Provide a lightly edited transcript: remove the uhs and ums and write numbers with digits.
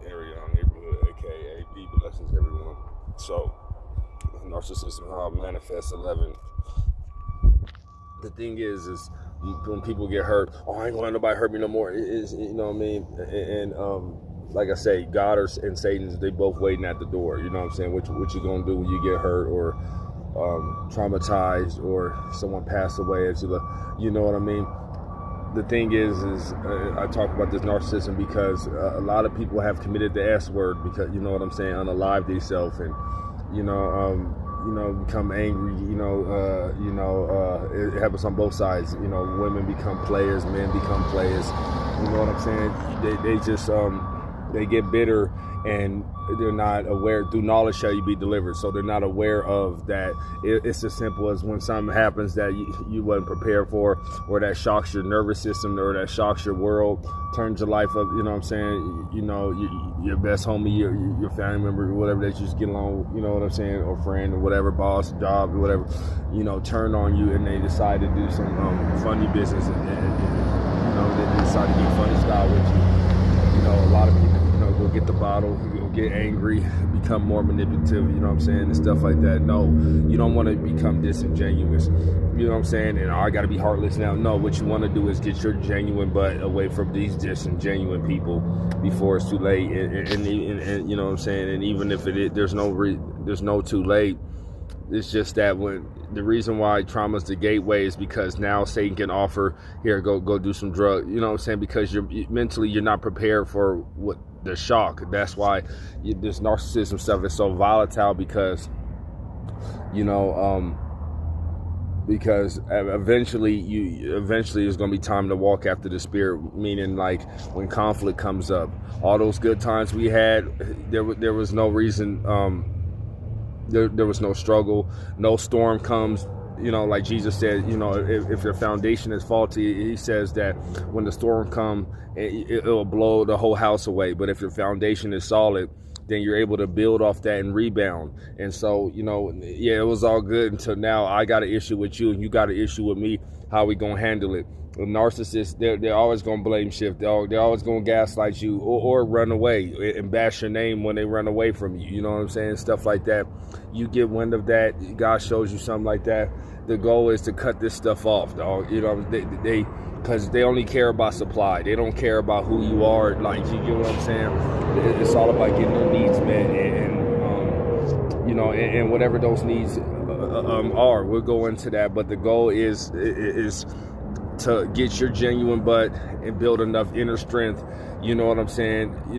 area neighborhood, aka B blessings everyone. So narcissism, how it manifests 11. The thing is when people get hurt, I ain't gonna let nobody hurt me no more. It is, you know what I mean? And like I say, God and Satan, they both waiting at the door. You know what I'm saying? What you gonna do when you get hurt or traumatized or someone passed away? You know what I mean? The thing is I talk about this narcissism because a lot of people have committed the S word, because you know what I'm saying, unalive themselves, and become angry. It happens on both sides. Women become players, men become players. You know what I'm saying? They just they get bitter, and they're not aware. Through knowledge shall you be delivered. So they're not aware of that. It's as simple as when something happens that you wasn't prepared for, or that shocks your nervous system, or that shocks your world, turns your life up. You know what I'm saying? Your best homie, your family member, whatever that you just get along. You know what I'm saying? Or friend, or whatever, boss, job, or whatever. Turn on you, and they decide to do some funny business, and they decide to be funny style with you. A lot of people, go get the bottle, go get angry, become more manipulative, you know what I'm saying, and stuff like that. No, you don't want to become disingenuous, you know what I'm saying, and I got to be heartless now. No, what you want to do is get your genuine butt away from these disingenuous people before it's too late, and you know what I'm saying, and even if there's no too late. It's just that when the reason why trauma's the gateway is because now Satan can offer, here, go do some drugs. You know what I'm saying? Because mentally you're not prepared for the shock. That's why this narcissism stuff is so volatile, because because eventually it's going to be time to walk after the spirit, meaning like when conflict comes up, all those good times we had, there was no reason. There was no struggle, no storm comes, like Jesus said, if your foundation is faulty, he says that when the storm comes, it'll blow the whole house away. But if your foundation is solid, then you're able to build off that and rebound. And so, it was all good until now I got an issue with you and you got an issue with me. How we gonna handle it? A narcissist, they're always gonna blame shift. They're always gonna gaslight you or run away and bash your name when they run away from you. You know what I'm saying? Stuff like that. You get wind of that, God shows you something like that. The goal is to cut this stuff off, dog. They because they only care about supply. They don't care about who you are. Like, you get what I'm saying? It's all about getting their needs met, and whatever those needs are. We'll go into that, but the goal is to get your genuine butt and build enough inner strength. You know what I'm saying?